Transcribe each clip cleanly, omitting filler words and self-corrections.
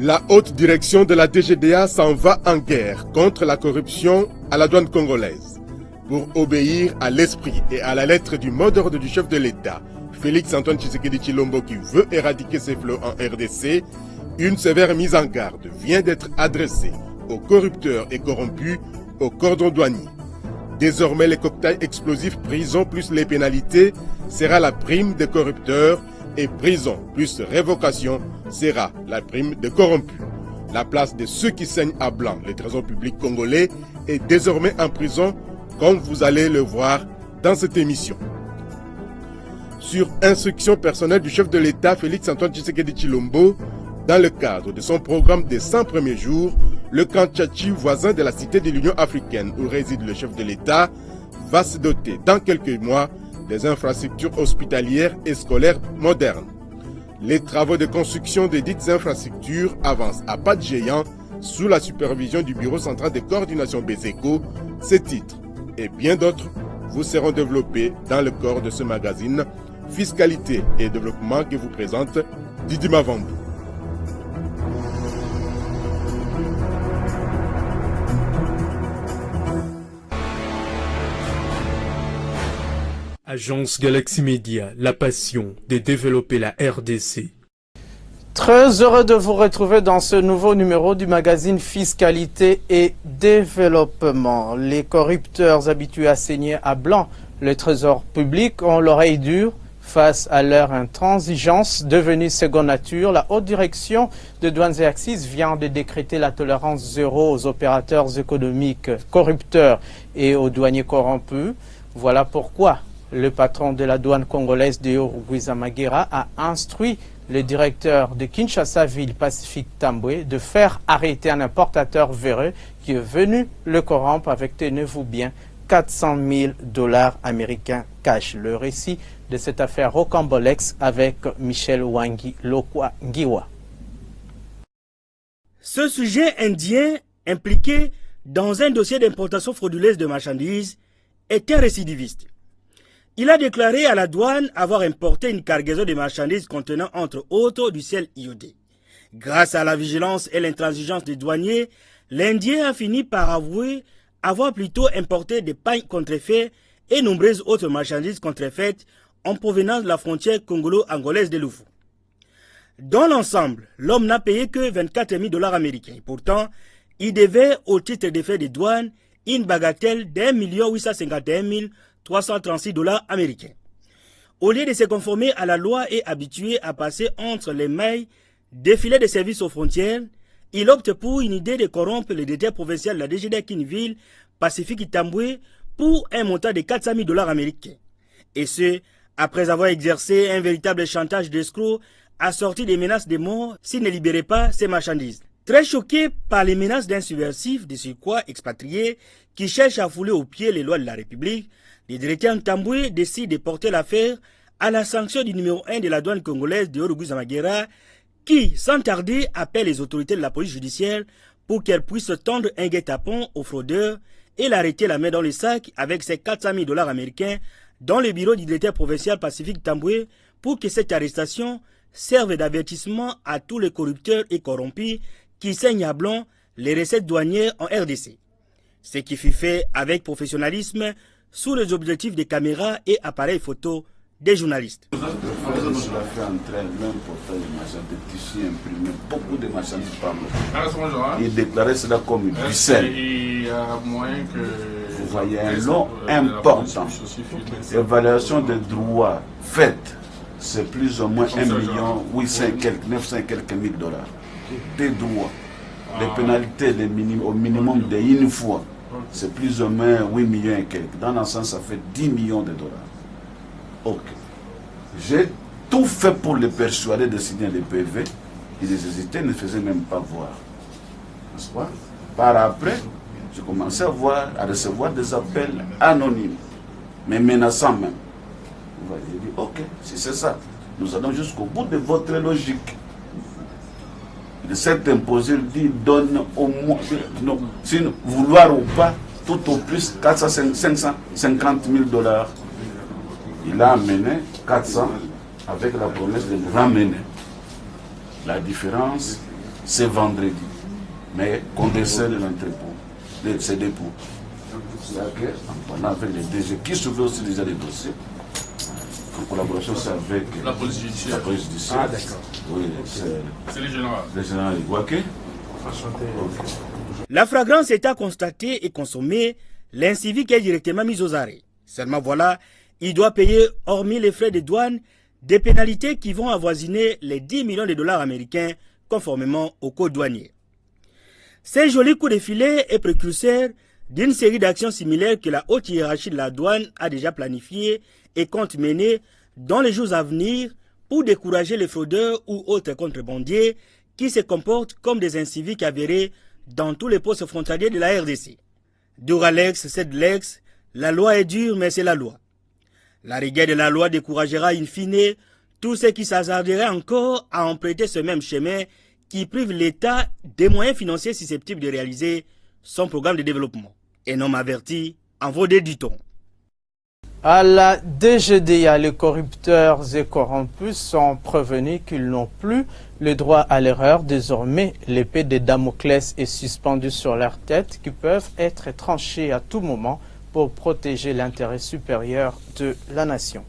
La haute direction de la DGDA s'en va en guerre contre la corruption à la douane congolaise. Pour obéir à l'esprit et à la lettre du mot d'ordre du chef de l'État, Félix-Antoine Tshisekedi Tshilombo, qui veut éradiquer ces fléaux en RDC, une sévère mise en garde vient d'être adressée aux corrupteurs et corrompus au cordon douanier. Désormais, les cocktails explosifs prison plus les pénalités sera la prime des corrupteurs et prison plus révocation sera la prime des corrompus. La place de ceux qui saignent à blanc les trésors publics congolais est désormais en prison, comme vous allez le voir dans cette émission. Sur instruction personnelle du chef de l'État Félix-Antoine Tshisekedi Tshilombo, dans le cadre de son programme des 100 premiers jours, le camp Tchatchi, voisin de la cité de l'Union africaine où réside le chef de l'État, va se doter dans quelques mois des infrastructures hospitalières et scolaires modernes. Les travaux de construction des dites infrastructures avancent à pas de géant sous la supervision du Bureau central de coordination BESECO. Ces titres et bien d'autres vous seront développés dans le corps de ce magazine Fiscalité et développement que vous présente Didi Mavambu. Agence Galaxy Media, la passion de développer la RDC. Très heureux de vous retrouver dans ce nouveau numéro du magazine Fiscalité et Développement. Les corrupteurs habitués à saigner à blanc le trésor public ont l'oreille dure face à leur intransigeance devenue seconde nature. La haute direction de douanes et axes vient de décréter la tolérance zéro aux opérateurs économiques corrupteurs et aux douaniers corrompus. Voilà pourquoi le patron de la douane congolaise de Rugwizamagera a instruit le directeur de Kinshasa Ville Pacifique Tambwe de faire arrêter un importateur véreux qui est venu le corrompre avec, tenez-vous bien, 400 000 $ américains cash. Le récit de cette affaire rocambolesque avec Michel Wangi Lokwa Ngiwa. Ce sujet indien impliqué dans un dossier d'importation frauduleuse de marchandises est un récidiviste. Il a déclaré à la douane avoir importé une cargaison de marchandises contenant entre autres du sel iodé. Grâce à la vigilance et l'intransigeance des douaniers, l'Indien a fini par avouer avoir plutôt importé des pagnes contrefaits et nombreuses autres marchandises contrefaites en provenance de la frontière congolo-angolaise de Loufou. Dans l'ensemble, l'homme n'a payé que 24 000 $ américains. Pourtant, il devait, au titre des frais de douane, une bagatelle d'1 851 336 $ américains. Au lieu de se conformer à la loi et habitué à passer entre les mailles des filets de services aux frontières, il opte pour une idée de corrompre le directeur provincial de la DGDA Kinville, Pacifique Tambwe, pour un montant de 400 000 $ américains. Et ce, après avoir exercé un véritable chantage d'escrocs assorti des menaces de mort s'il ne libérait pas ses marchandises. Très choqué par les menaces d'un subversif de surcroît expatrié qui cherche à fouler aux pieds les lois de la République, le directeur Tambwe décide de porter l'affaire à la sanction du numéro 1 de la douane congolaise de Rugwizamagera qui, sans tarder, appelle les autorités de la police judiciaire pour qu'elles puissent tendre un guet-apens aux fraudeurs et l'arrêter la main dans le sac avec ses 400 000 $ américains dans le bureau du directeur provincial Pacifique Tambwe pour que cette arrestation serve d'avertissement à tous les corrupteurs et corrompus qui saignent à blanc les recettes douanières en RDC. Ce qui fut fait avec professionnalisme sous les objectifs des caméras et appareils photo des journalistes. Cela fait entrer l'important de marchandises, de tissus imprimés, beaucoup de marchandises par l'eau. Il déclarait cela comme une pucelle. Vous voyez un lot important. L'évaluation des droits faite, c'est plus ou moins 1 800 quelques, 900 quelques mille $. Des droits. Les pénalités au minimum d'une fois. C'est plus ou moins 8 millions et quelques. Dans l'ensemble, ça fait 10 millions de $. Ok. J'ai tout fait pour les persuader de signer les PV. Ils hésitaient, ne faisaient même pas voir. N'est-ce pas? Par après, j'ai commencé à recevoir des appels anonymes, mais menaçants même. J'ai dit, ok, si c'est ça, nous allons jusqu'au bout de votre logique. De cette imposé, il dit, donne au moins, non, sinon, vouloir ou pas, tout au plus 550 000 $. Il a amené 400 avec la promesse de nous ramener. La différence, c'est vendredi. Mais qu'on décèle l'entrepôt, ces dépôts. C'est-à-dire qu'en avec les DG qui surveillent aussi déjà les dossiers, en collaboration avec la police judiciaire. Ah, d'accord. Oui, c'est le général. Le général Iguaké. La fragrance étant constatée et consommée, l'incivique est directement mis aux arrêts. Seulement voilà, il doit payer, hormis les frais de douane, des pénalités qui vont avoisiner les 10 millions de dollars américains conformément au code douanier. Ces jolis coups de filet est précurseur d'une série d'actions similaires que la haute hiérarchie de la douane a déjà planifiées et compte mener dans les jours à venir pour décourager les fraudeurs ou autres contrebandiers qui se comportent comme des inciviques avérés dans tous les postes frontaliers de la RDC. Duralex, c'est l'ex, la loi est dure mais c'est la loi. La rigueur de la loi découragera in fine tous ceux qui s'hasarderaient encore à emprunter ce même chemin qui prive l'État des moyens financiers susceptibles de réaliser son programme de développement. Un homme averti en vaut des ditons. À la DGDA, les corrupteurs et corrompus sont prévenus qu'ils n'ont plus le droit à l'erreur. Désormais, l'épée de Damoclès est suspendue sur leur tête, qui peuvent être tranchées à tout moment pour protéger l'intérêt supérieur de la nation.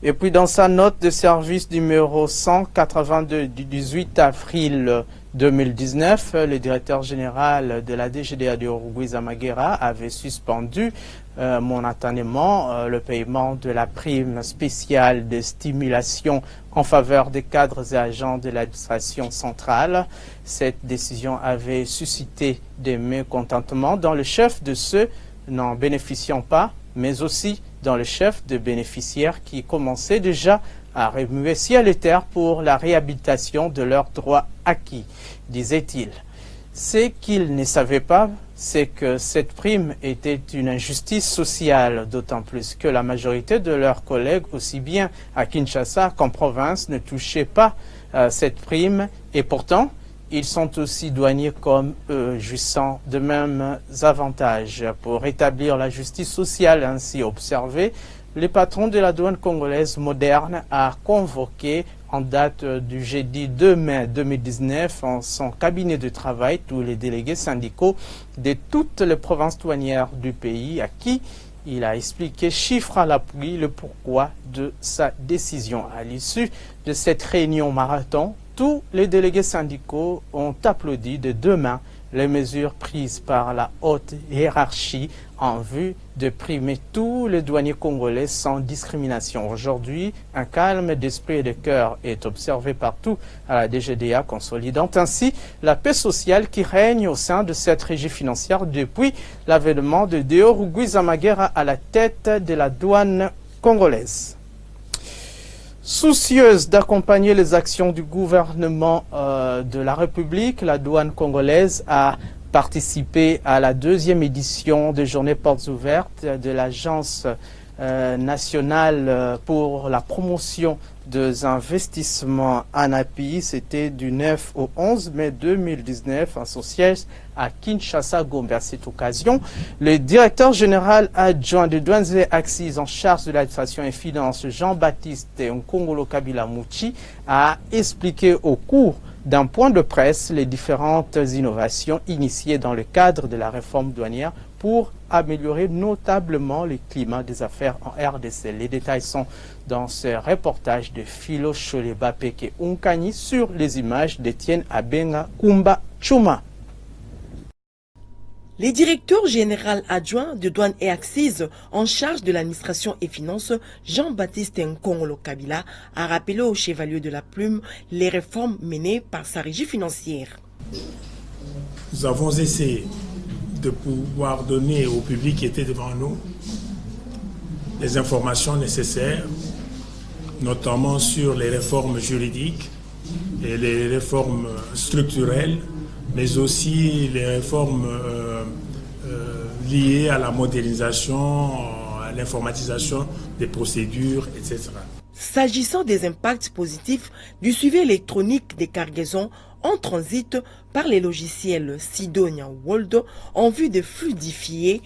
Et puis dans sa note de service numéro 182 du 18 avril 2019, le directeur général de la DGDA de Rugwiza Maghera avait suspendu momentanément le paiement de la prime spéciale de stimulation en faveur des cadres et agents de l'administration centrale. Cette décision avait suscité des mécontentements dans le chef de ceux n'en bénéficiant pas, mais aussi dans le chef de bénéficiaires qui commençaient déjà à remuer ciel et terre pour la réhabilitation de leurs droits acquis, disait-il. Ce qu'ils ne savaient pas, c'est que cette prime était une injustice sociale, d'autant plus que la majorité de leurs collègues, aussi bien à Kinshasa qu'en province, ne touchaient pas cette prime, et pourtant, ils sont aussi douaniers comme eux, jouissant de mêmes avantages. Pour rétablir la justice sociale ainsi observée, le patron de la douane congolaise moderne a convoqué en date du jeudi 2 mai 2019 en son cabinet de travail tous les délégués syndicaux de toutes les provinces douanières du pays à qui il a expliqué chiffre à l'appui le pourquoi de sa décision. À l'issue de cette réunion marathon, tous les délégués syndicaux ont applaudi de deux mains les mesures prises par la haute hiérarchie en vue de primer tous les douaniers congolais sans discrimination. Aujourd'hui, un calme d'esprit et de cœur est observé partout à la DGDA, consolidant ainsi la paix sociale qui règne au sein de cette régie financière depuis l'avènement de Deo Rugwiza Maghera à la tête de la douane congolaise. Soucieuse d'accompagner les actions du gouvernement de la République, la douane congolaise a participé à la deuxième édition des Journées Portes Ouvertes de l'Agence nationale pour la promotion des investissements ANAPI. C'était du 9 au 11 mai 2019 à son siège à Kinshasa, Gombe. À cette occasion, le directeur général adjoint de douanes et axes en charge de l'administration et finances, Jean-Baptiste Nkongolo Kabila Mouchi, a expliqué au cours d'un point de presse les différentes innovations initiées dans le cadre de la réforme douanière pour améliorer notablement le climat des affaires en RDC. Les détails sont dans ce reportage de Philo Choleba Peke Unkani sur les images d'Etienne Abenga Kumba Chuma. Le directeur général adjoint de douane et axes en charge de l'administration et finances, Jean-Baptiste Nkongolo Kabila, a rappelé au chevalier de la plume les réformes menées par sa régie financière. Nous avons essayé de pouvoir donner au public qui était devant nous les informations nécessaires, notamment sur les réformes juridiques et les réformes structurelles, mais aussi les réformes liées à la modernisation, à l'informatisation des procédures, etc. S'agissant des impacts positifs du suivi électronique des cargaisons en transit par les logiciels Sidonia World en vue de fluidifier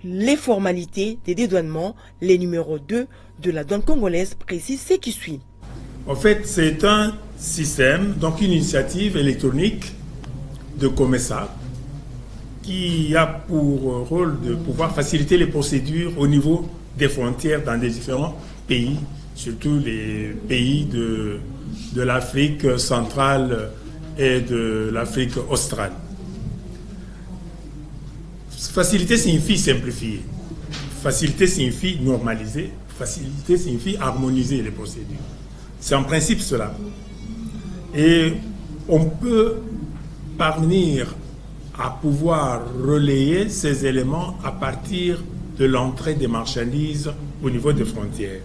les formalités des dédouanements, les numéros 2 de la douane congolaise précisent ce qui suit. En fait, c'est un système, donc une initiative électronique de COMESA qui a pour rôle de pouvoir faciliter les procédures au niveau des frontières dans des différents pays, surtout les pays de l'Afrique centrale et de l'Afrique australe. Faciliter signifie simplifier. Faciliter signifie normaliser. Faciliter signifie harmoniser les procédures. C'est en principe cela. Et on peut parvenir à pouvoir relayer ces éléments à partir de l'entrée des marchandises au niveau des frontières.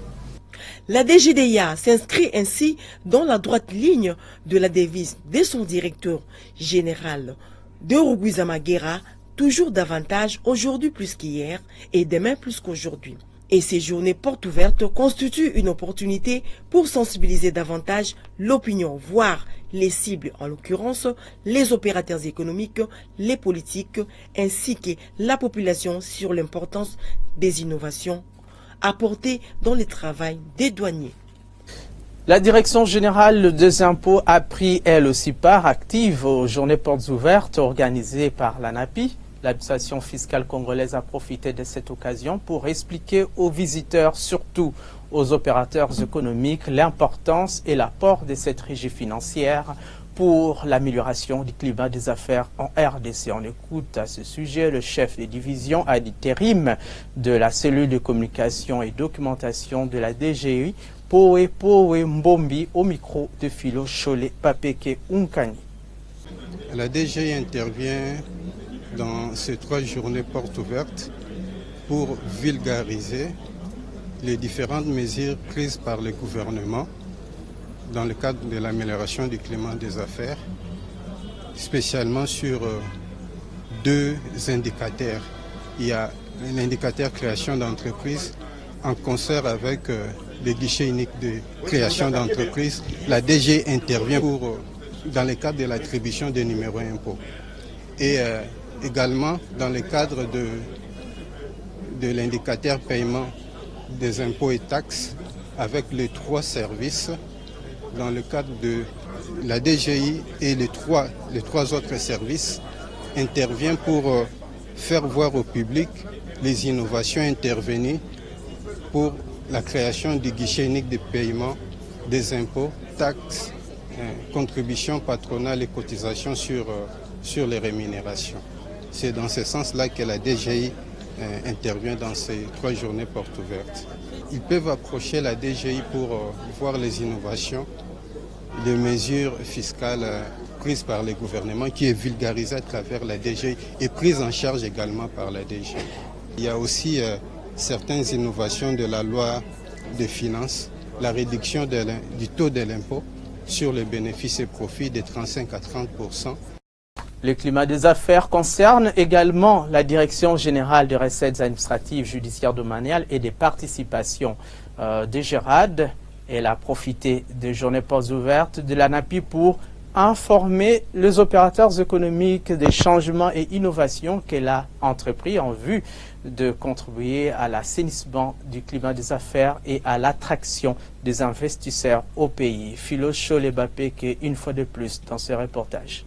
La DGDA s'inscrit ainsi dans la droite ligne de la devise de son directeur général, de Rugwizama Guerra, toujours davantage, aujourd'hui plus qu'hier et demain plus qu'aujourd'hui. Et ces journées portes ouvertes constituent une opportunité pour sensibiliser davantage l'opinion, voire les cibles, en l'occurrence les opérateurs économiques, les politiques, ainsi que la population sur l'importance des innovations apportées dans le travail des douaniers. La Direction générale des impôts a pris elle aussi part active aux journées portes ouvertes organisées par l'ANAPI. L'administration fiscale congolaise a profité de cette occasion pour expliquer aux visiteurs, surtout aux opérateurs économiques, l'importance et l'apport de cette régie financière pour l'amélioration du climat des affaires en RDC. On écoute à ce sujet le chef de division ad interim de la cellule de communication et documentation de la DGI, Poe Mbombi, au micro de Philo Cholé Papeke Unkani. La DGI intervient dans ces 3 journées portes ouvertes pour vulgariser les différentes mesures prises par le gouvernement dans le cadre de l'amélioration du climat des affaires, spécialement sur 2 indicateurs. Il y a l'indicateur création d'entreprise en concert avec le guichet unique de création d'entreprise. La DG intervient dans le cadre de l'attribution des numéros impôts. Et également dans le cadre de l'indicateur paiement des impôts et taxes avec les 3 services dans le cadre de la DGI et les trois autres services intervient pour faire voir au public les innovations intervenues pour la création du guichet unique de paiement des impôts, taxes, contributions patronales et cotisations sur les rémunérations. C'est dans ce sens-là que la DGI intervient dans ces 3 journées portes ouvertes. Ils peuvent approcher la DGI pour voir les innovations, les mesures fiscales prises par le gouvernement qui est vulgarisée à travers la DGI et prise en charge également par la DGI. Il y a aussi certaines innovations de la loi des finances, la réduction du taux de l'impôt sur les bénéfices et profits de 35 à 30%. Le climat des affaires concerne également la Direction générale des recettes administratives, judiciaires, domaniales et des participations des GERAD. Elle a profité des journées portes ouvertes de l'ANAPI pour informer les opérateurs économiques des changements et innovations qu'elle a entrepris en vue de contribuer à l'assainissement du climat des affaires et à l'attraction des investisseurs au pays. Philo Cholé Papeke, une fois de plus dans ce reportage.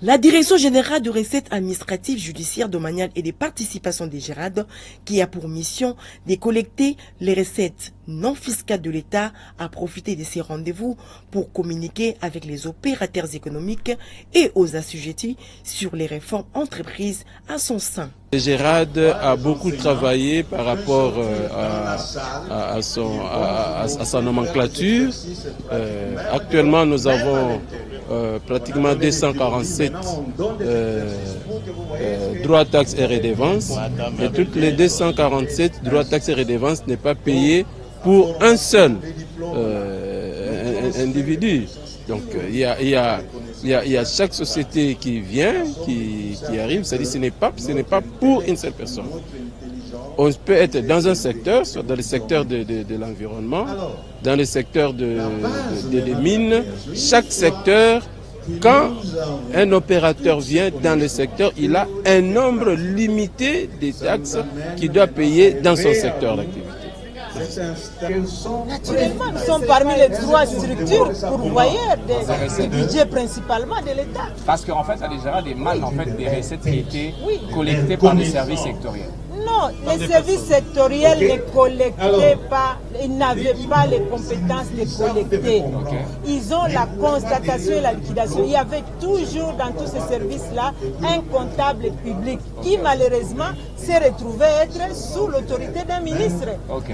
La Direction générale de recettes administratives, judiciaires, domaniales et des participations des GERAD, qui a pour mission de collecter les recettes non fiscales de l'État, a profité de ces rendez-vous pour communiquer avec les opérateurs économiques et aux assujettis sur les réformes entreprises à son sein. Le GERAD a beaucoup travaillé par rapport à sa nomenclature. Actuellement, nous avons pratiquement 247 droits, taxes et redevances. Et toutes les 247 droits, taxes et redevances n'est pas payé pour un seul individu. Donc il y a chaque société qui vient, qui arrive, c'est-à-dire ce n'est pas pour une seule personne. On peut être dans un secteur, soit dans le secteur de l'environnement, dans le secteur des mines. Chaque secteur, quand un opérateur vient dans le secteur, il a un nombre limité de taxes qu'il doit payer dans son secteur d'activité. Naturellement, nous sommes parmi les 3 structures pourvoyeurs du budget principalement de l'État. Parce qu'en fait, la DGRAD émane en fait des recettes qui étaient collectées par les services sectoriels. Non, les services sectoriels ne collectaient pas, ils n'avaient pas les compétences de collecter. Ils ont la constatation et la liquidation. Il y avait toujours dans tous ces services-là un comptable public qui malheureusement s'est retrouvé être sous l'autorité d'un ministre.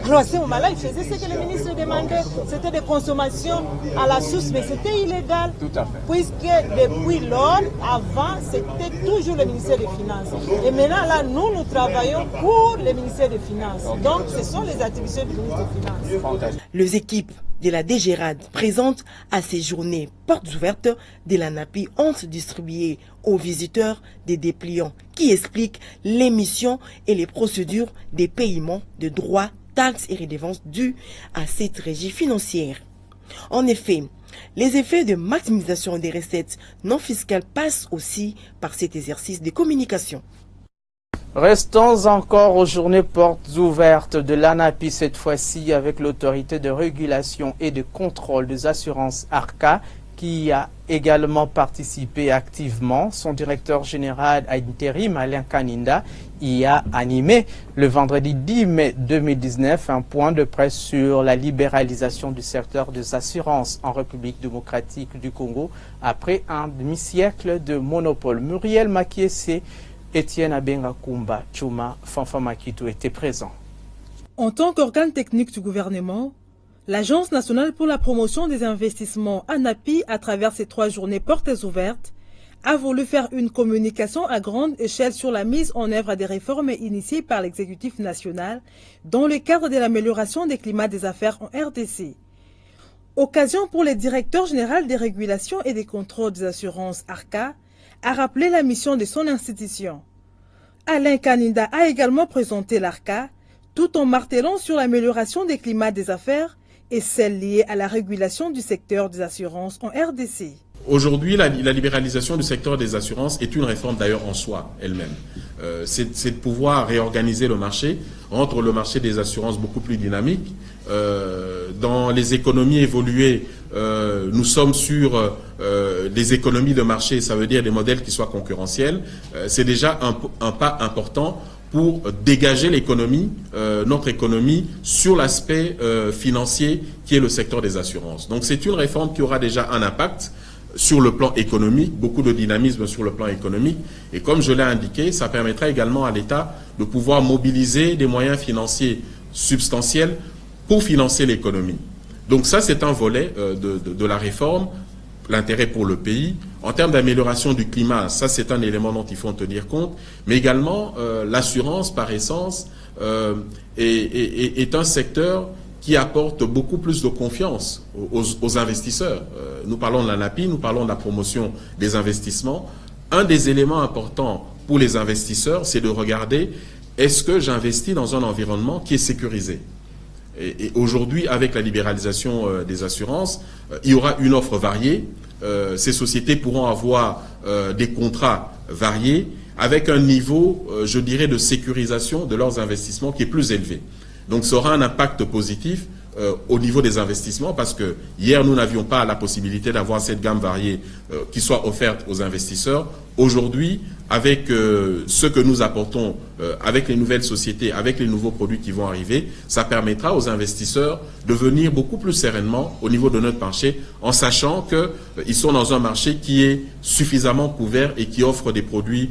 Alors à ce moment-là, il faisait ce que le ministre demandait. C'était des consommations à la source, mais c'était illégal. Tout à fait. Puisque depuis lors, avant, c'était toujours le ministère des Finances. Et maintenant, là, nous travaillons pour le ministère des Finances. Donc, ce sont les attributions du ministère des Finances. Les équipes de la DGRAD présentes à ces journées portes ouvertes de l'ANAPI ont distribué aux visiteurs des dépliants qui expliquent les missions et les procédures des paiements de droits, taxes et redevances dues à cette régie financière. En effet, les effets de maximisation des recettes non fiscales passent aussi par cet exercice de communication. Restons encore aux journées portes ouvertes de l'ANAPI, cette fois-ci avec l'autorité de régulation et de contrôle des assurances ARCA qui a également participé activement. Son directeur général à intérim, Alain Kaninda, y a animé le vendredi 10 mai 2019 un point de presse sur la libéralisation du secteur des assurances en République démocratique du Congo après un demi-siècle de monopole. Muriel Makiese, Etienne Abenga Kumba, Chuma, Fanfa Makito étaient présents. En tant qu'organe technique du gouvernement, l'Agence nationale pour la promotion des investissements ANAPI, à travers ces 3 journées portes ouvertes, a voulu faire une communication à grande échelle sur la mise en œuvre des réformes initiées par l'exécutif national dans le cadre de l'amélioration des climats des affaires en RDC. Occasion pour le directeur général des régulations et des contrôles des assurances ARCA a rappelé la mission de son institution. Alain Kaninda a également présenté l'ARCA, tout en martelant sur l'amélioration des climats des affaires et celle liée à la régulation du secteur des assurances en RDC. Aujourd'hui, la libéralisation du secteur des assurances est une réforme d'ailleurs en soi elle-même. C'est de pouvoir réorganiser le marché, rendre le marché des assurances beaucoup plus dynamique. Dans les économies évoluées, nous sommes sur des économies de marché, ça veut dire des modèles qui soient concurrentiels. C'est déjà un pas important pour dégager l'économie, notre économie, sur l'aspect financier qui est le secteur des assurances. Donc c'est une réforme qui aura déjà un impact sur le plan économique, beaucoup de dynamisme sur le plan économique. Et comme je l'ai indiqué, ça permettra également à l'État de pouvoir mobiliser des moyens financiers substantiels pour financer l'économie. Donc ça, c'est un volet de la réforme, l'intérêt pour le pays. En termes d'amélioration du climat, ça c'est un élément dont il faut en tenir compte. Mais également, l'assurance, par essence, est un secteur qui apporte beaucoup plus de confiance aux investisseurs. Nous parlons de l'ANAPI, nous parlons de la promotion des investissements. Un des éléments importants pour les investisseurs, c'est de regarder, est-ce que j'investis dans un environnement qui est sécurisé ? Et aujourd'hui, avec la libéralisation des assurances, il y aura une offre variée. Ces sociétés pourront avoir des contrats variés avec un niveau, je dirais, de sécurisation de leurs investissements qui est plus élevé. Donc ça aura un impact positif au niveau des investissements parce que hier, nous n'avions pas la possibilité d'avoir cette gamme variée qui soit offerte aux investisseurs. Aujourd'hui, avec ce que nous apportons, avec les nouvelles sociétés, avec les nouveaux produits qui vont arriver, ça permettra aux investisseurs de venir beaucoup plus sereinement au niveau de notre marché en sachant qu'ils sont dans un marché qui est suffisamment couvert et qui offre des produits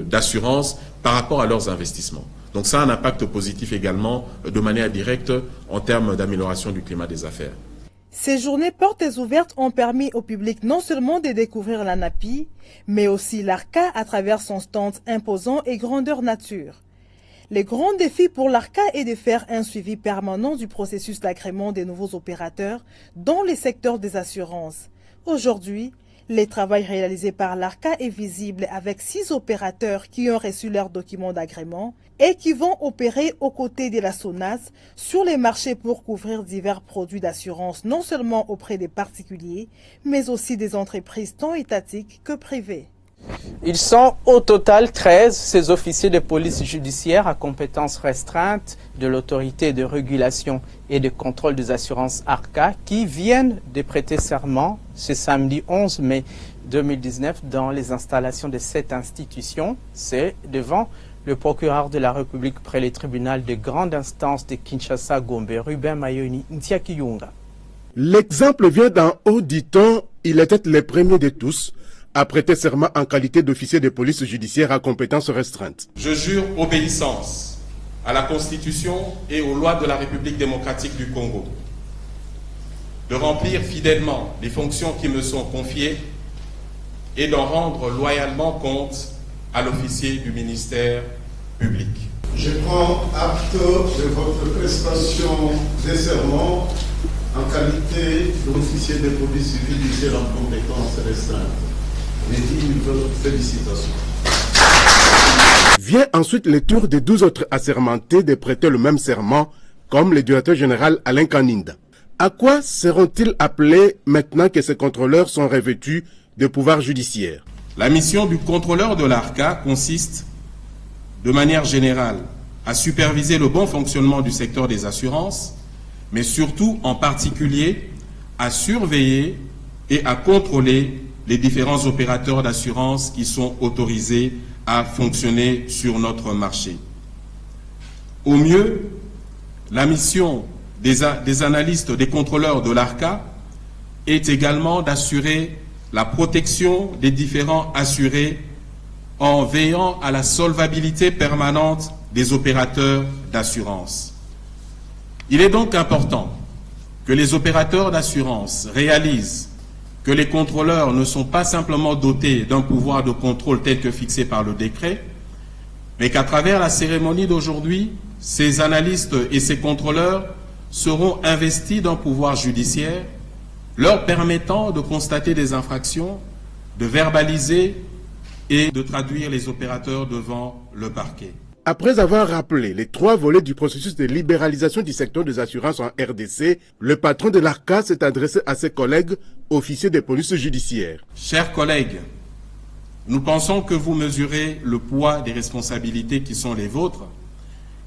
d'assurance par rapport à leurs investissements. Donc ça a un impact positif également de manière directe en termes d'amélioration du climat des affaires. Ces journées portes ouvertes ont permis au public non seulement de découvrir l'ANAPI, mais aussi l'ARCA à travers son stand imposant et grandeur nature. Le grand défi pour l'ARCA est de faire un suivi permanent du processus d'agrément des nouveaux opérateurs dans les secteurs des assurances. Aujourd'hui, le travail réalisé par l'ARCA est visible avec 6 opérateurs qui ont reçu leur document d'agrément et qui vont opérer aux côtés de la SONAS sur les marchés pour couvrir divers produits d'assurance non seulement auprès des particuliers, mais aussi des entreprises tant étatiques que privées. Ils sont au total 13, ces officiers de police judiciaire à compétences restreintes de l'autorité de régulation et de contrôle des assurances ARCA qui viennent de prêter serment ce samedi 11 mai 2019 dans les installations de cette institution. C'est devant le procureur de la République près le tribunal de grande instance de Kinshasa-Gombe, Ruben Mayoni Ntiakiyunga. L'exemple vient d'en haut, dit-on, il était le premier de tous à prêter serment en qualité d'officier de police judiciaire à compétences restreintes. Je jure obéissance à la Constitution et aux lois de la République démocratique du Congo, de remplir fidèlement les fonctions qui me sont confiées et d'en rendre loyalement compte à l'officier du ministère public. Je prends acte de votre prestation de serment en qualité d'officier de police judiciaire en compétences restreintes. Mes félicitations. Vient ensuite le tour des 12 autres assermentés de prêter le même serment, comme le directeur général Alain Kaninda. À quoi seront-ils appelés maintenant que ces contrôleurs sont revêtus de pouvoirs judiciaires? La mission du contrôleur de l'ARCA consiste, de manière générale, à superviser le bon fonctionnement du secteur des assurances, mais surtout, en particulier, à surveiller et à contrôler les différents opérateurs d'assurance qui sont autorisés à fonctionner sur notre marché. Au mieux, la mission des analystes, des contrôleurs de l'ARCA est également d'assurer la protection des différents assurés en veillant à la solvabilité permanente des opérateurs d'assurance. Il est donc important que les opérateurs d'assurance réalisent que les contrôleurs ne sont pas simplement dotés d'un pouvoir de contrôle tel que fixé par le décret, mais qu'à travers la cérémonie d'aujourd'hui, ces analystes et ces contrôleurs seront investis d'un pouvoir judiciaire leur permettant de constater des infractions, de verbaliser et de traduire les opérateurs devant le parquet. Après avoir rappelé les 3 volets du processus de libéralisation du secteur des assurances en RDC, le patron de l'ARCA s'est adressé à ses collègues officiers de police judiciaire. Chers collègues, nous pensons que vous mesurez le poids des responsabilités qui sont les vôtres,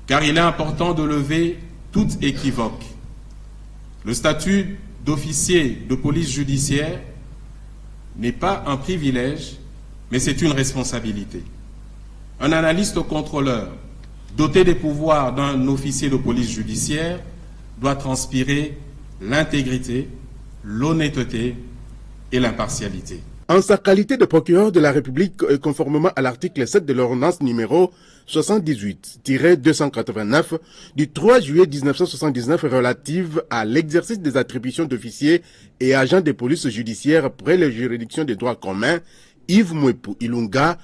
car il est important de lever toute équivoque. Le statut d'officier de police judiciaire n'est pas un privilège, mais c'est une responsabilité. Un analyste contrôleur doté des pouvoirs d'un officier de police judiciaire doit transpirer l'intégrité, l'honnêteté et l'impartialité. En sa qualité de procureur de la République, conformément à l'article 7 de l'ordonnance numéro 78-289 du 3 juillet 1979 relative à l'exercice des attributions d'officiers et agents de police judiciaire près les juridictions des droits communs, Yves Mouepou Ilunga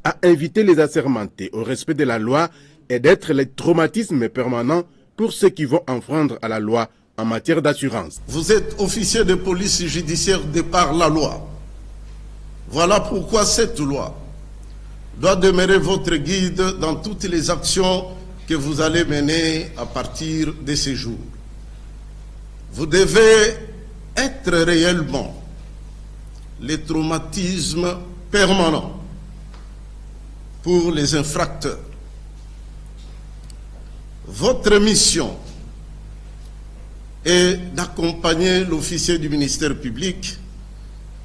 a invité les assermentés au respect de la loi et d'être les traumatismes permanents pour ceux qui vont enfreindre à la loi en matière d'assurance. Vous êtes officier de police judiciaire de par la loi. Voilà pourquoi cette loi doit demeurer votre guide dans toutes les actions que vous allez mener à partir de ces jours. Vous devez être réellement les traumatismes permanents pour les infracteurs. Votre mission est d'accompagner l'officier du ministère public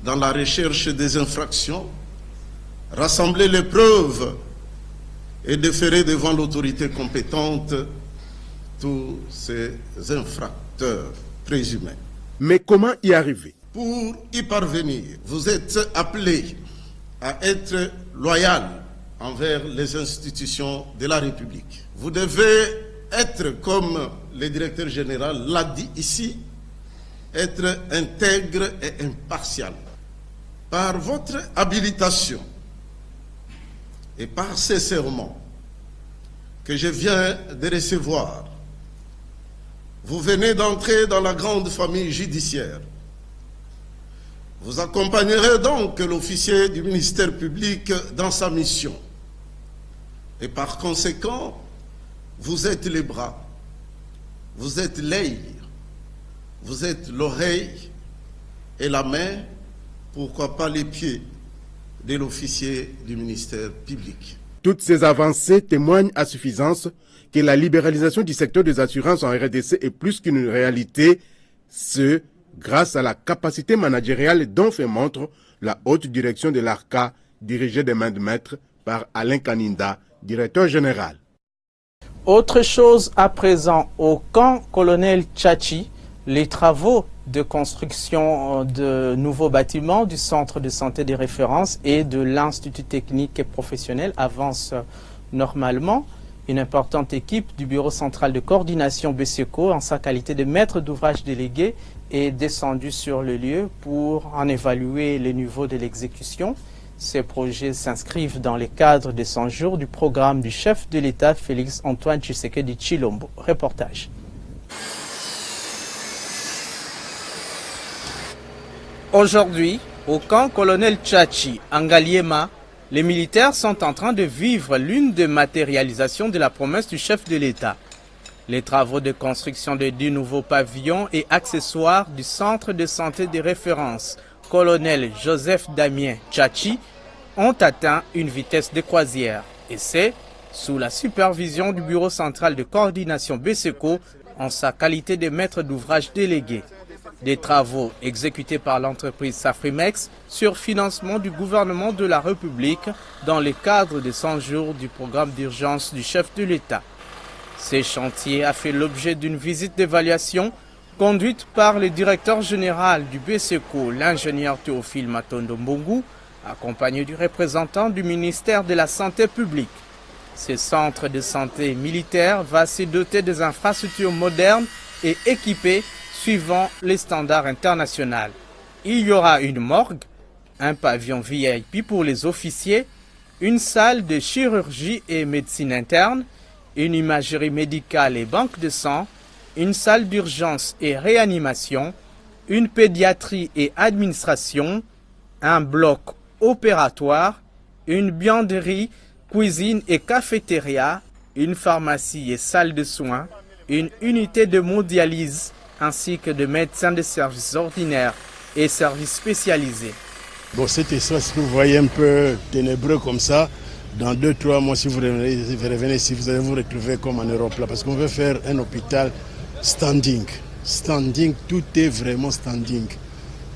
dans la recherche des infractions, rassembler les preuves et déférer devant l'autorité compétente tous ces infracteurs présumés. Mais comment y arriver? Pour y parvenir, vous êtes appelé à être loyal envers les institutions de la République. Vous devez être, comme le directeur général l'a dit ici, être intègre et impartial. Par votre habilitation et par ces serments que je viens de recevoir, vous venez d'entrer dans la grande famille judiciaire. Vous accompagnerez donc l'officier du ministère public dans sa mission. Et par conséquent, vous êtes les bras, vous êtes l'œil, vous êtes l'oreille et la main, pourquoi pas les pieds de l'officier du ministère public. Toutes ces avancées témoignent à suffisance que la libéralisation du secteur des assurances en RDC est plus qu'une réalité, ce grâce à la capacité managériale dont fait montre la haute direction de l'ARCA, dirigée de main de maître par Alain Kaninda, directeur général. Autre chose à présent, au camp Colonel Tchachi, les travaux de construction de nouveaux bâtiments du centre de santé des références et de l'Institut technique et professionnel avancent normalement. Une importante équipe du Bureau central de coordination BCECO, en sa qualité de maître d'ouvrage délégué, est descendue sur le lieu pour en évaluer le niveau de l'exécution. Ces projets s'inscrivent dans le cadre des 100 jours du programme du chef de l'État Félix Antoine Tshisekedi Tshilombo. Reportage. Aujourd'hui, au camp Colonel Tchachi, en Ngaliema, les militaires sont en train de vivre l'une des matérialisations de la promesse du chef de l'État. Les travaux de construction de 10 nouveaux pavillons et accessoires du centre de santé de référence Colonel Joseph Damien Tchachi ont atteint une vitesse de croisière. Et c'est sous la supervision du Bureau central de coordination BCECO en sa qualité de maître d'ouvrage délégué. Des travaux exécutés par l'entreprise Safrimex sur financement du gouvernement de la République dans le cadre des 100 jours du programme d'urgence du chef de l'État. Ces chantiers a fait l'objet d'une visite d'évaluation conduite par le directeur général du BCECO, l'ingénieur Théophile Matondo Mbongu, accompagné du représentant du ministère de la Santé publique. Ce centre de santé militaire va se doter des infrastructures modernes et équipées suivant les standards internationaux. Il y aura une morgue, un pavillon VIP pour les officiers, une salle de chirurgie et médecine interne, une imagerie médicale et banque de sang, une salle d'urgence et réanimation, une pédiatrie et administration, un bloc opératoire, une vianderie, cuisine et cafétéria, une pharmacie et salle de soins, une unité de mondialyse ainsi que de médecins de services ordinaires et services spécialisés. Bon, cet espace que vous voyez un peu ténébreux comme ça, dans 2-3 mois, si vous revenez ici, vous allez vous retrouver comme en Europe là, parce qu'on veut faire un hôpital standing. Standing, tout est vraiment standing.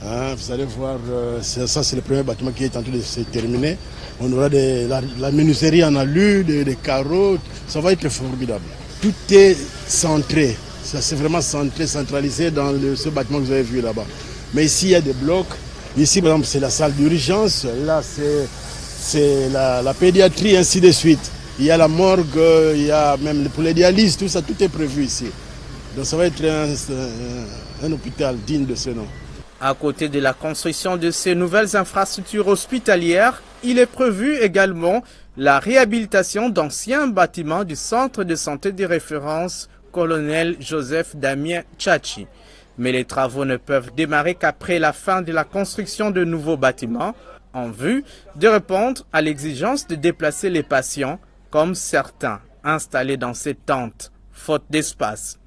Hein, vous allez voir, ça c'est le premier bâtiment qui est en train de se terminer. On aura la menuiserie en alu, des carreaux, ça va être formidable. Tout est centré, ça c'est vraiment centré, centralisé dans ce bâtiment que vous avez vu là-bas. Mais ici il y a des blocs, ici par exemple c'est la salle d'urgence, là c'est la pédiatrie, ainsi de suite. Il y a la morgue, il y a même pour les dialyses, tout ça, tout est prévu ici. Donc ça va être un hôpital digne de ce nom. À côté de la construction de ces nouvelles infrastructures hospitalières, il est prévu également la réhabilitation d'anciens bâtiments du centre de santé de référence Colonel Joseph Damien Tchachi. Mais les travaux ne peuvent démarrer qu'après la fin de la construction de nouveaux bâtiments, en vue de répondre à l'exigence de déplacer les patients, comme certains installés dans ces tentes, faute d'espace.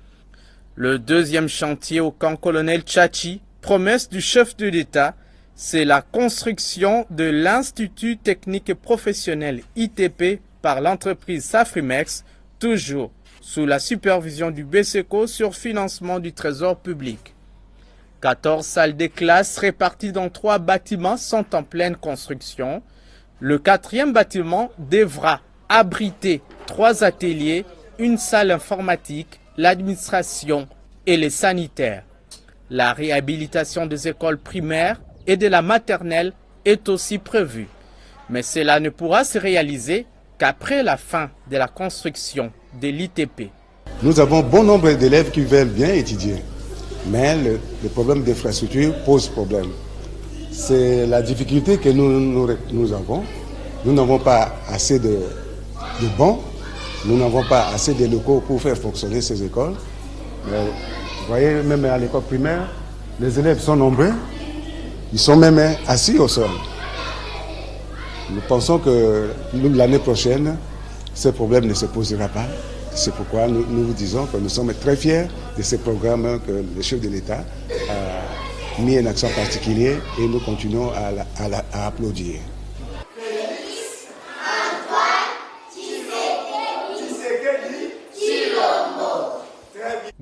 Le deuxième chantier au camp Colonel Tchachi, promesse du chef de l'État, c'est la construction de l'Institut technique et professionnel ITP par l'entreprise Safrimex, toujours sous la supervision du BCECO sur financement du Trésor public. 14 salles de classe réparties dans 3 bâtiments sont en pleine construction. Le 4e bâtiment devra abriter 3 ateliers, une salle informatique, l'administration et les sanitaires. La réhabilitation des écoles primaires et de la maternelle est aussi prévue. Mais cela ne pourra se réaliser qu'après la fin de la construction de l'ITP. Nous avons bon nombre d'élèves qui veulent bien étudier, mais le problème d'infrastructure pose problème. C'est la difficulté que nous avons. Nous n'avons pas assez de bancs, nous n'avons pas assez de locaux pour faire fonctionner ces écoles. Mais vous voyez, même à l'école primaire, les élèves sont nombreux, ils sont même assis au sol. Nous pensons que l'année prochaine, ce problème ne se posera pas. C'est pourquoi nous vous disons que nous sommes très fiers de ce programme que le chef de l'État a mis un accent particulier et nous continuons à applaudir.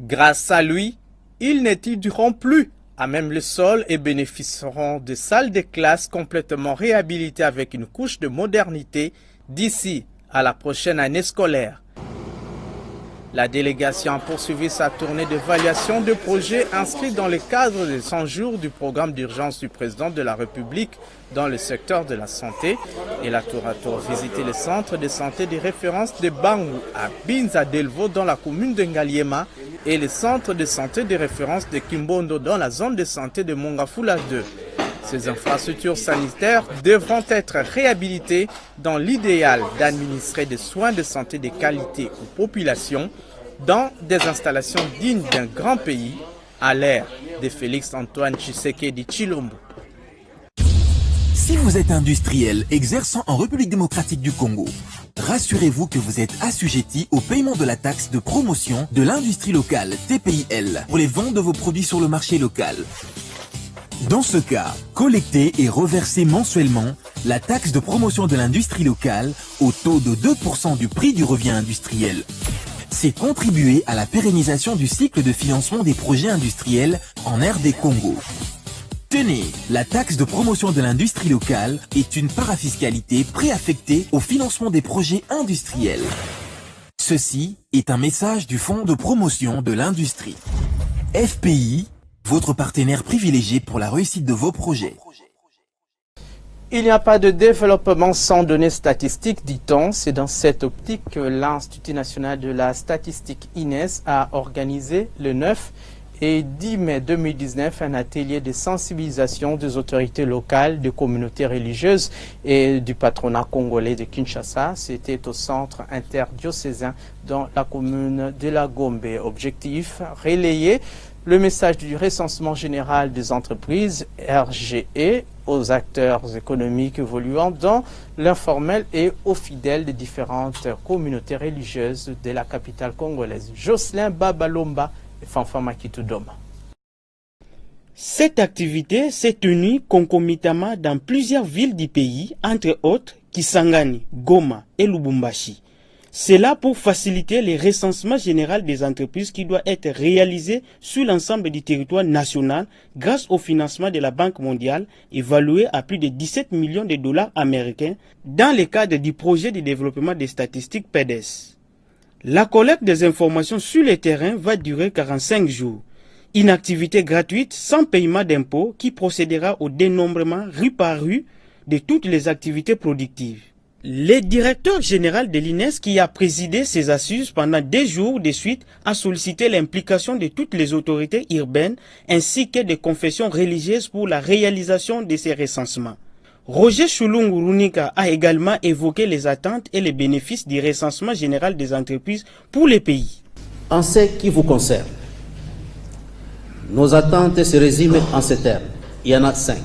Grâce à lui, ils n'étudieront plus à même le sol et bénéficieront de salles de classe complètement réhabilitées avec une couche de modernité d'ici à la prochaine année scolaire. La délégation a poursuivi sa tournée d'évaluation de projets inscrits dans le cadre des 100 jours du programme d'urgence du président de la République dans le secteur de la santé. Elle a tour à tour visité le centre de santé de référence de Bangu à Binza Delvo dans la commune de Ngaliema et le centre de santé de référence de Kimbondo dans la zone de santé de Mongafula 2. Ces infrastructures sanitaires devront être réhabilitées dans l'idéal d'administrer des soins de santé de qualité aux populations dans des installations dignes d'un grand pays à l'ère de Félix Antoine Tshisekedi Tshilombo. Si vous êtes industriel exerçant en République démocratique du Congo, rassurez-vous que vous êtes assujetti au paiement de la taxe de promotion de l'industrie locale TPIL pour les ventes de vos produits sur le marché local. Dans ce cas, collectez et reversez mensuellement la taxe de promotion de l'industrie locale au taux de 2% du prix du revient industriel. C'est contribuer à la pérennisation du cycle de financement des projets industriels en RD Congo. Tenez, la taxe de promotion de l'industrie locale est une parafiscalité préaffectée au financement des projets industriels. Ceci est un message du Fonds de promotion de l'industrie. FPI, votre partenaire privilégié pour la réussite de vos projets. Il n'y a pas de développement sans données statistiques, dit-on. C'est dans cette optique que l'Institut national de la statistique INES a organisé le 9 et 10 mai 2019 un atelier de sensibilisation des autorités locales, des communautés religieuses et du patronat congolais de Kinshasa. C'était au centre interdiocésain dans la commune de la Gombe. Objectif, relayer le message du recensement général des entreprises RGE aux acteurs économiques évoluant dans l'informel et aux fidèles des différentes communautés religieuses de la capitale congolaise. Jocelyn Babalomba et Fanfama Kitudoma. Cette activité s'est tenue concomitamment dans plusieurs villes du pays, entre autres Kisangani, Goma et Lubumbashi. C'est là pour faciliter le recensement général des entreprises qui doit être réalisé sur l'ensemble du territoire national grâce au financement de la Banque mondiale évalué à plus de 17 millions de dollars américains dans le cadre du projet de développement des statistiques PEDES. La collecte des informations sur le terrain va durer 45 jours. Une activité gratuite sans paiement d'impôts qui procédera au dénombrement rue par rue de toutes les activités productives. Le directeur général de l'INES qui a présidé ces assises pendant 2 jours de suite a sollicité l'implication de toutes les autorités urbaines ainsi que des confessions religieuses pour la réalisation de ces recensements. Roger Chulungu Runika a également évoqué les attentes et les bénéfices du recensement général des entreprises pour les pays. En ce qui vous concerne, nos attentes se résument en ces termes. Il y en a 5.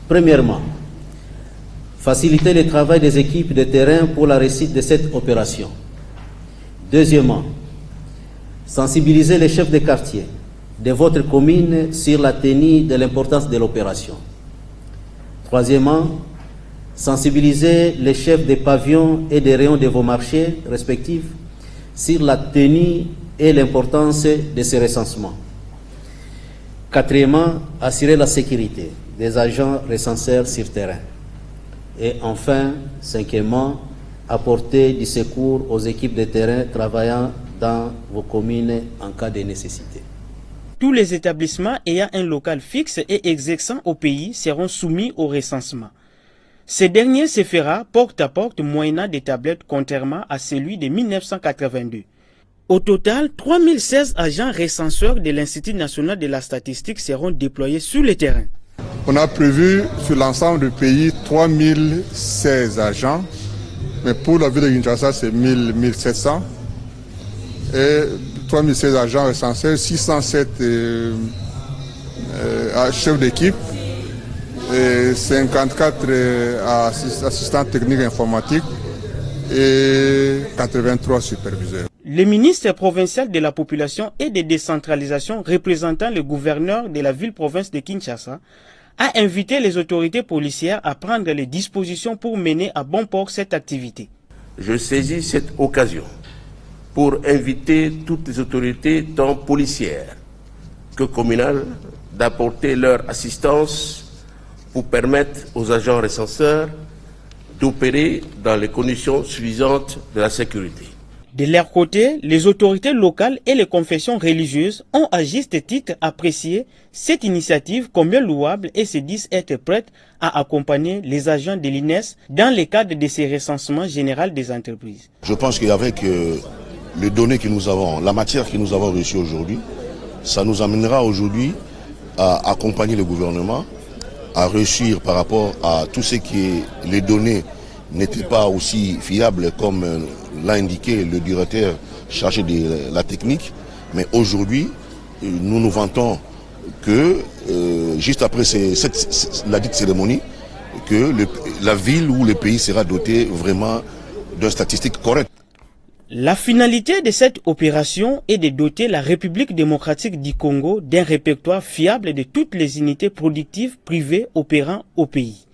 Premièrement, faciliter le travail des équipes de terrain pour la réussite de cette opération. Deuxièmement, sensibiliser les chefs de quartier de votre commune sur la tenue de l'importance de l'opération. Troisièmement, sensibiliser les chefs des pavillons et des rayons de vos marchés respectifs sur la tenue et l'importance de ces recensements. Quatrièmement, assurer la sécurité des agents recenseurs sur terrain. Et enfin, cinquièmement, apporter du secours aux équipes de terrain travaillant dans vos communes en cas de nécessité. Tous les établissements ayant un local fixe et exerçant au pays seront soumis au recensement. Ce dernier se fera porte à porte moyennant des tablettes contrairement à celui de 1982. Au total, 3016 agents recenseurs de l'Institut national de la statistique seront déployés sur le terrain. On a prévu sur l'ensemble du pays 3016 agents, mais pour la ville de Kinshasa, c'est 1700. Et 3016 agents recensés, 607 chefs d'équipe, et 54 assistants techniques informatiques et 83 superviseurs. Le ministre provincial de la population et de décentralisation représentant le gouverneur de la ville-province de Kinshasa a invité les autorités policières à prendre les dispositions pour mener à bon port cette activité. Je saisis cette occasion pour inviter toutes les autorités, tant policières que communales, d'apporter leur assistance pour permettre aux agents recenseurs d'opérer dans les conditions suffisantes de la sécurité. De leur côté, les autorités locales et les confessions religieuses ont à juste titre apprécié cette initiative comme bien louable et se disent être prêtes à accompagner les agents de l'INES dans le cadre de ces recensements généraux des entreprises. Je pense qu'avec les données que nous avons, la matière que nous avons reçue aujourd'hui, ça nous amènera aujourd'hui à accompagner le gouvernement, à réussir par rapport à tout ce qui est les données n'étaient pas aussi fiables comme l'a indiqué le directeur chargé de la technique. Mais aujourd'hui, nous nous vantons que, juste après la dite cérémonie, que la ville ou le pays sera doté vraiment de statistiques correctes. La finalité de cette opération est de doter la République démocratique du Congo d'un répertoire fiable de toutes les unités productives privées opérant au pays.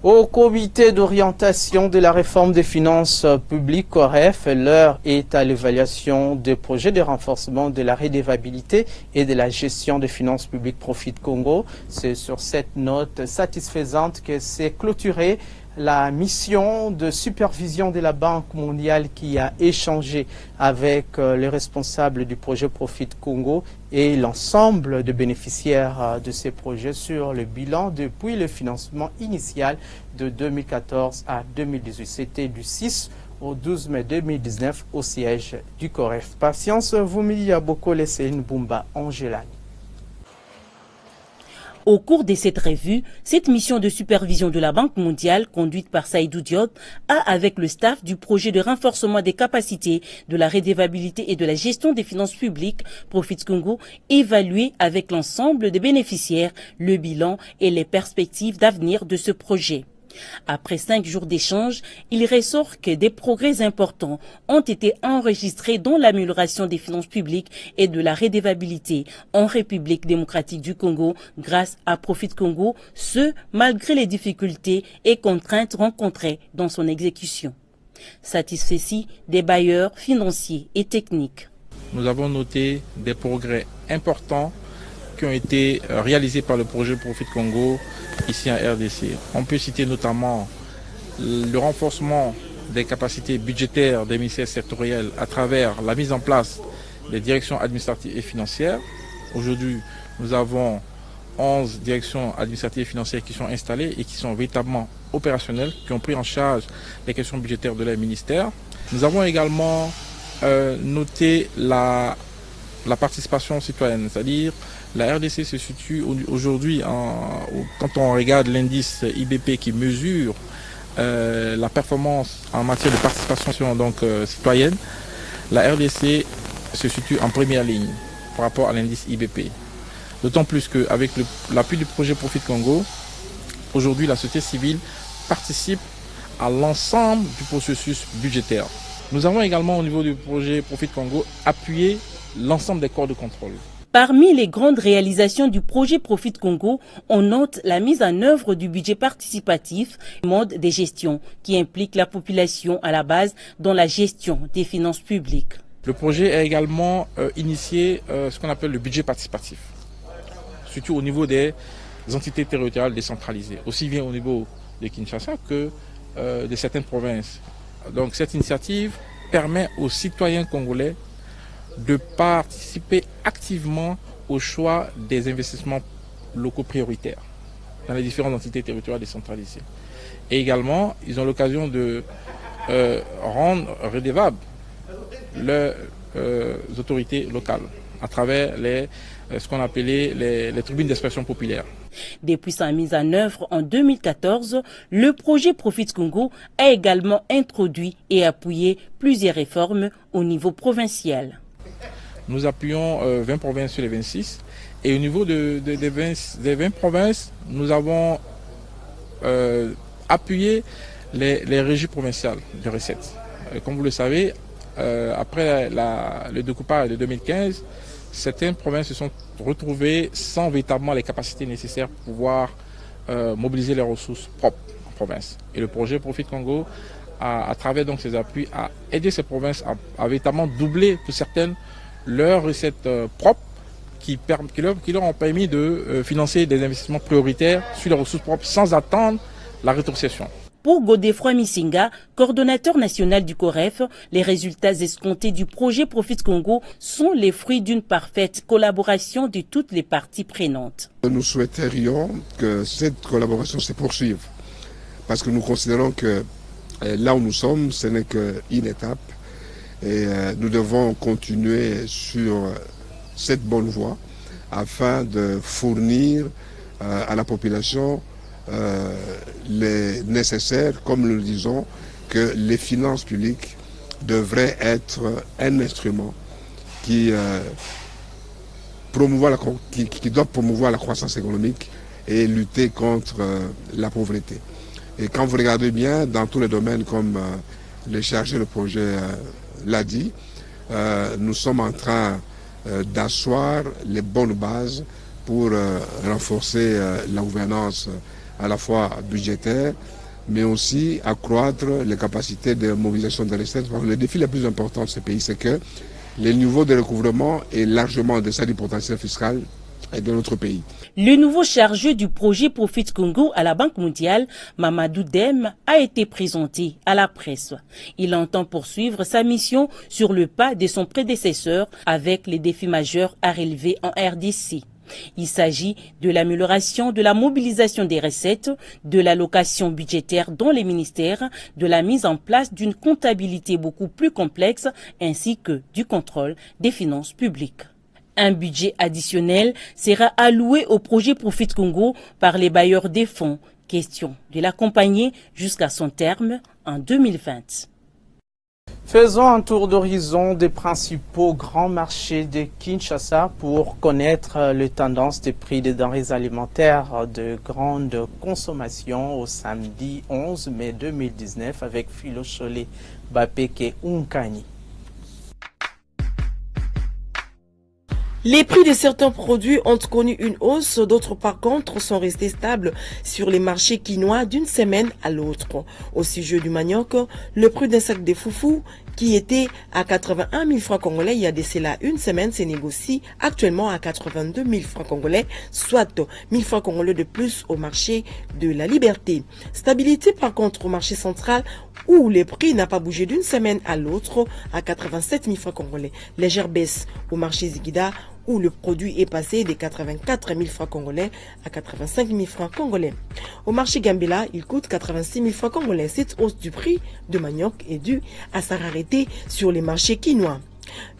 Au comité d'orientation de la réforme des finances publiques, COREF, l'heure est à l'évaluation des projets de renforcement de la redevabilité et de la gestion des finances publiques Profit Congo. C'est sur cette note satisfaisante que s'est clôturée la mission de supervision de la Banque mondiale qui a échangé avec les responsables du projet Profit Congo et l'ensemble des bénéficiaires de ces projets sur le bilan depuis le financement initial de 2014 à 2018. C'était du 6 au 12 mai 2019 au siège du COREF. Patience, Vumi Yaboko Lesseine Bumba Angelani. Au cours de cette revue, cette mission de supervision de la Banque mondiale, conduite par Saïdou Diop, a, avec le staff du projet de renforcement des capacités de la redevabilité et de la gestion des finances publiques, Profit Congo, évalué avec l'ensemble des bénéficiaires le bilan et les perspectives d'avenir de ce projet. Après 5 jours d'échange, il ressort que des progrès importants ont été enregistrés dans l'amélioration des finances publiques et de la redevabilité en République démocratique du Congo grâce à Profit Congo, ce malgré les difficultés et contraintes rencontrées dans son exécution. Satisfait des bailleurs financiers et techniques. Nous avons noté des progrès importants qui ont été réalisés par le projet Profit Congo ici en RDC. On peut citer notamment le renforcement des capacités budgétaires des ministères sectoriels à travers la mise en place des directions administratives et financières. Aujourd'hui, nous avons 11 directions administratives et financières qui sont installées et qui sont véritablement opérationnelles, qui ont pris en charge les questions budgétaires de leur ministère. Nous avons également noté la participation citoyenne, c'est-à-dire la RDC se situe aujourd'hui, quand on regarde l'indice IBP qui mesure la performance en matière de participation citoyenne, la RDC se situe en première ligne par rapport à l'indice IBP. D'autant plus qu'avec l'appui du projet Profit Congo, aujourd'hui la société civile participe à l'ensemble du processus budgétaire. Nous avons également au niveau du projet Profit Congo appuyé l'ensemble des corps de contrôle. Parmi les grandes réalisations du projet Profit Congo, on note la mise en œuvre du budget participatif, mode de gestion qui implique la population à la base dans la gestion des finances publiques. Le projet a également initié ce qu'on appelle le budget participatif, surtout au niveau des entités territoriales décentralisées, aussi bien au niveau de Kinshasa que de certaines provinces. Donc cette initiative permet aux citoyens congolais de participer activement au choix des investissements locaux prioritaires dans les différentes entités territoriales décentralisées. Et également, ils ont l'occasion de rendre redevables leurs autorités locales à travers ce qu'on appelait les tribunes d'expression populaire. Depuis sa mise en œuvre en 2014, le projet Profit Congo a également introduit et appuyé plusieurs réformes au niveau provincial. Nous appuyons 20 provinces sur les 26 et au niveau des 20 provinces, nous avons appuyé les régies provinciales de recettes. Comme vous le savez, après le découpage de 2015, certaines provinces se sont retrouvées sans véritablement les capacités nécessaires pour pouvoir mobiliser les ressources propres en province. Et le projet Profit Congo à travers donc ces appuis, à aider ces provinces à véritablement doubler pour certaines leurs recettes propres qui leur ont permis de financer des investissements prioritaires sur les ressources propres sans attendre la rétrocession. Pour Godefroy Missinga, coordonnateur national du COREF, les résultats escomptés du projet Profit Congo sont les fruits d'une parfaite collaboration de toutes les parties prenantes. Nous souhaiterions que cette collaboration se poursuive parce que nous considérons que là où nous sommes, ce n'est qu'une étape et nous devons continuer sur cette bonne voie afin de fournir à la population les nécessaires, comme nous le disons, que les finances publiques devraient être un instrument qui doit promouvoir la croissance économique et lutter contre la pauvreté. Et quand vous regardez bien, dans tous les domaines, comme le chargé de projet l'a dit, nous sommes en train d'asseoir les bonnes bases pour renforcer la gouvernance à la fois budgétaire, mais aussi accroître les capacités de mobilisation des recettes. Le défi le plus important de ce pays, c'est que le niveau de recouvrement est largement en deçà du potentiel fiscal de notre pays. Le nouveau chargé du projet Profit Congo à la Banque mondiale, Mamadou Dem, a été présenté à la presse. Il entend poursuivre sa mission sur le pas de son prédécesseur avec les défis majeurs à relever en RDC. Il s'agit de l'amélioration de la mobilisation des recettes, de l'allocation budgétaire dans les ministères, de la mise en place d'une comptabilité beaucoup plus complexe ainsi que du contrôle des finances publiques. Un budget additionnel sera alloué au projet Profit Congo par les bailleurs des fonds. Question de l'accompagner jusqu'à son terme en 2020. Faisons un tour d'horizon des principaux grands marchés de Kinshasa pour connaître les tendances des prix des denrées alimentaires de grande consommation au samedi 11 mai 2019 avec Philo Cholé Bapeke Unkani. Les prix de certains produits ont connu une hausse, d'autres par contre sont restés stables sur les marchés quinois d'une semaine à l'autre. Au sujet du manioc, le prix d'un sac de foufou qui était à 81 000 francs congolais il y a de cela une semaine se négocie actuellement à 82 000 francs congolais, soit 1000 francs congolais de plus au marché de la Liberté. Stabilité par contre au marché central où les prix n'a pas bougé d'une semaine à l'autre à 87 000 francs congolais. Légère baisse au marché Ziguida où le produit est passé de 84 000 francs congolais à 85 000 francs congolais. Au marché Gambela, il coûte 86 000 francs congolais. Cette hausse du prix de manioc est due à sa rareté sur les marchés quinois.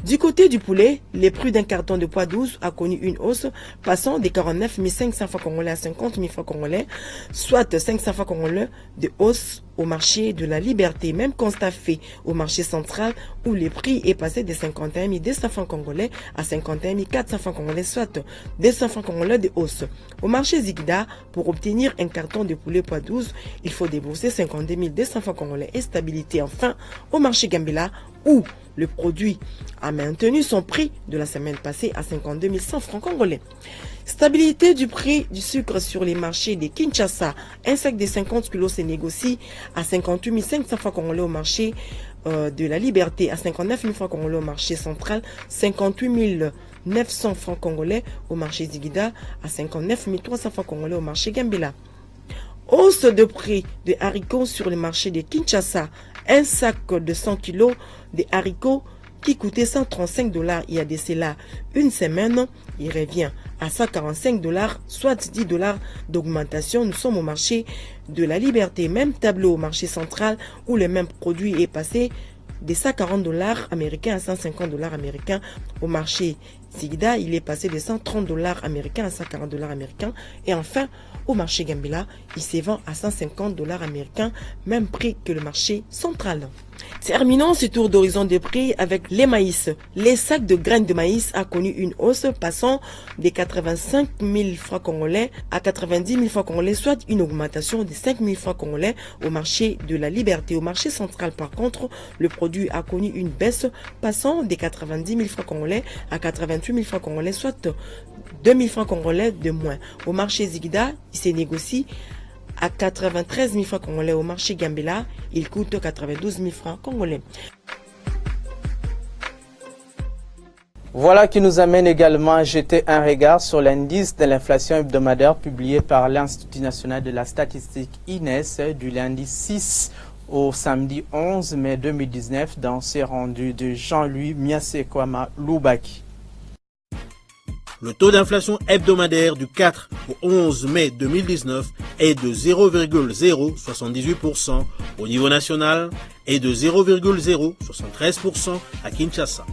Du côté du poulet, les prix d'un carton de poids 12 a connu une hausse passant de 49 500 francs congolais à 50 000 francs congolais, soit 500 francs congolais de hausse au marché de la Liberté. Même constat fait au marché central où les prix est passé de 51 200 francs congolais à 51 400 francs congolais, soit 200 francs congolais de hausse. Au marché Zigda, pour obtenir un carton de poulet poids 12, il faut débourser 52 200 francs congolais et stabilité enfin au marché Gambela où le produit a maintenu son prix de la semaine passée à 52 100 francs congolais. Stabilité du prix du sucre sur les marchés de Kinshasa. Un sac de 50 kg se négocie à 58 500 francs congolais au marché de la Liberté, à 59 000 francs congolais au marché central, 58 900 francs congolais au marché Zigida, à 59 300 francs congolais au marché Gambela. Hausse de prix de haricots sur les marchés de Kinshasa. Un sac de 100 kg de haricots qui coûtait 135 $ il y a de cela une semaine, il revient à 145 $, soit 10 $ d'augmentation. Nous sommes au marché de la Liberté. Même tableau au marché central où le même produit est passé de 140 $ américains à 150 $ américains. Au marché Zigda, il est passé de 130 $ américains à 140 $ américains. Et enfin, au marché Gambela, il se vend à 150 $ américains, même prix que le marché central. Terminons ce tour d'horizon des prix avec les maïs. Les sacs de graines de maïs a connu une hausse passant de 85 000 francs congolais à 90 000 francs congolais, soit une augmentation de 5 000 francs congolais au marché de la Liberté. Au marché central, par contre, le produit a connu une baisse passant de 90 000 francs congolais à 88 000 francs congolais, soit 2 000 francs congolais de moins. Au marché Zigda, il se négocie à 93 000 francs congolais au marché Gambela. Il coûte 92 000 francs congolais. Voilà qui nous amène également à jeter un regard sur l'indice de l'inflation hebdomadaire publié par l'Institut national de la statistique INES du lundi 6 au samedi 11 mai 2019 dans ses rendus de Jean-Louis Miasekwama Loubaki. Le taux d'inflation hebdomadaire du 4 au 11 mai 2019 est de 0,078% au niveau national et de 0,073% à Kinshasa.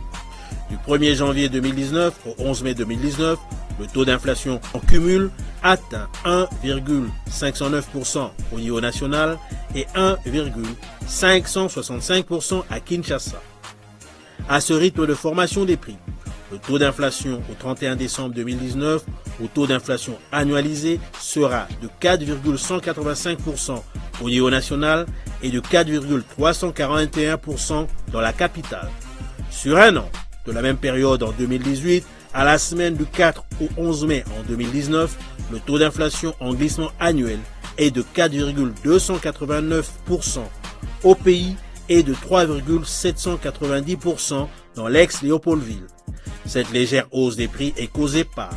Du 1er janvier 2019 au 11 mai 2019, le taux d'inflation en cumul atteint 1,509% au niveau national et 1,565% à Kinshasa. À ce rythme de formation des prix, le taux d'inflation au 31 décembre 2019, au taux d'inflation annualisé, sera de 4,185% au niveau national et de 4,341% dans la capitale. Sur un an, de la même période en 2018, à la semaine du 4 au 11 mai en 2019, le taux d'inflation en glissement annuel est de 4,289% au pays et de 3,790% dans l'ex-Léopoldville. Cette légère hausse des prix est causée par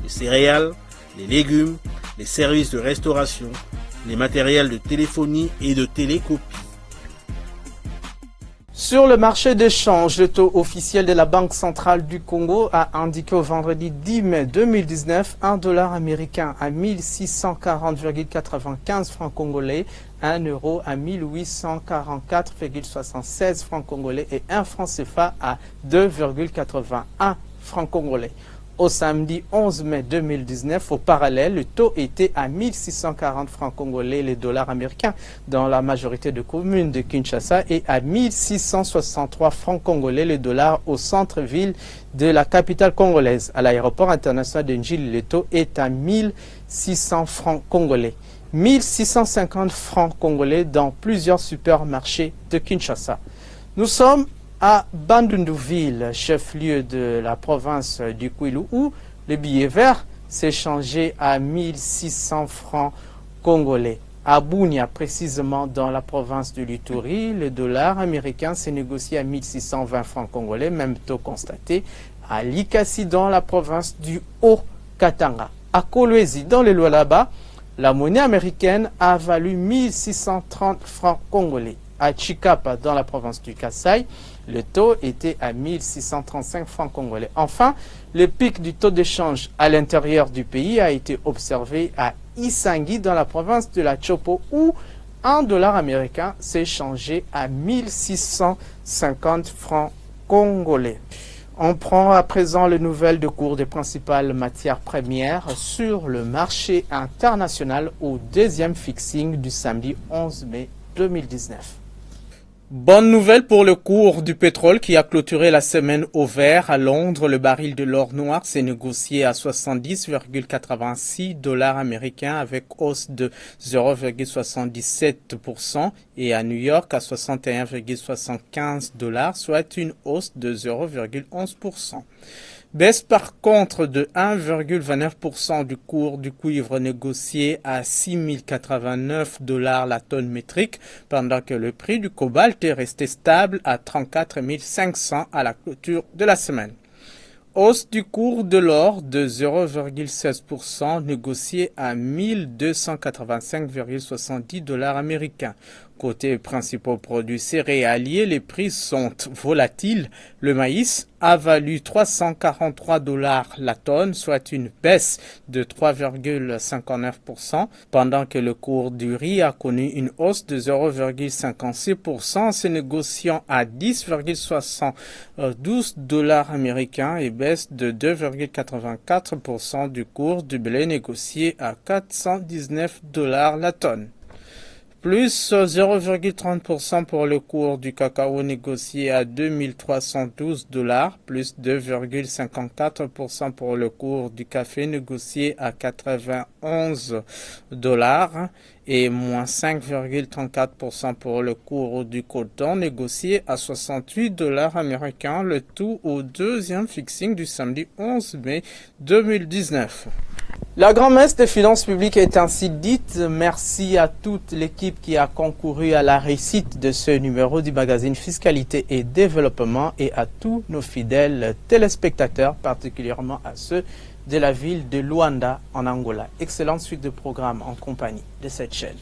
les céréales, les légumes, les services de restauration, les matériels de téléphonie et de télécopie. Sur le marché d'échange, le taux officiel de la Banque centrale du Congo a indiqué au vendredi 10 mai 2019 $1 américain à 1640,95 francs congolais, 1 euro à 1844,76 francs congolais et 1 franc CFA à 2,81 francs congolais. Au samedi 11 mai 2019, au parallèle, le taux était à 1640 francs congolais les dollars américains dans la majorité des communes de Kinshasa et à 1663 francs congolais les dollars au centre-ville de la capitale congolaise. À l'aéroport international de Njili, le taux est à 1600 francs congolais. 1650 francs congolais dans plusieurs supermarchés de Kinshasa. Nous sommes à Bandundu-Ville, chef-lieu de la province du Kwilu, où le billet vert s'est changé à 1600 francs congolais. À Bunia, précisément dans la province de l'Ituri, le dollar américain s'est négocié à 1620 francs congolais, même taux constaté à Likasi dans la province du Haut-Katanga. À Kolwezi, dans le Lualaba, la monnaie américaine a valu 1630 francs congolais. À Chikapa, dans la province du Kasaï, le taux était à 1635 francs congolais. Enfin, le pic du taux d'échange à l'intérieur du pays a été observé à Isangi, dans la province de la Chopo, où $1 américain s'est changé à 1650 francs congolais. On prend à présent les nouvelles de cours des principales matières premières sur le marché international au deuxième fixing du samedi 11 mai 2019. Bonne nouvelle pour le cours du pétrole qui a clôturé la semaine au vert. À Londres, le baril de l'or noir s'est négocié à 70,86 $ américains avec hausse de 0,77% et à New York à 61,75 $, soit une hausse de 0,11%. Baisse par contre de 1,29% du cours du cuivre négocié à 6 089 $ la tonne métrique, pendant que le prix du cobalt est resté stable à 34 500 à la clôture de la semaine. Hausse du cours de l'or de 0,16% négocié à 1285,70 $ américains. Côté principaux produits céréaliers, les prix sont volatiles. Le maïs a valu 343 $ la tonne, soit une baisse de 3,59%, pendant que le cours du riz a connu une hausse de 0,56%, se négociant à 10,72 $ américains et baisse de 2,84% du cours du blé négocié à 419 $ la tonne. Plus 0,30% pour le cours du cacao négocié à 2312 $, plus 2,54% pour le cours du café négocié à 91 $ et moins 5,34% pour le cours du coton négocié à 68 $ américains, le tout au deuxième fixing du samedi 11 mai 2019. La grand-messe des finances publiques est ainsi dite. Merci à toute l'équipe qui a concouru à la réussite de ce numéro du magazine Fiscalité et Développement et à tous nos fidèles téléspectateurs, particulièrement à ceux de la ville de Luanda en Angola. Excellente suite de programmes en compagnie de cette chaîne.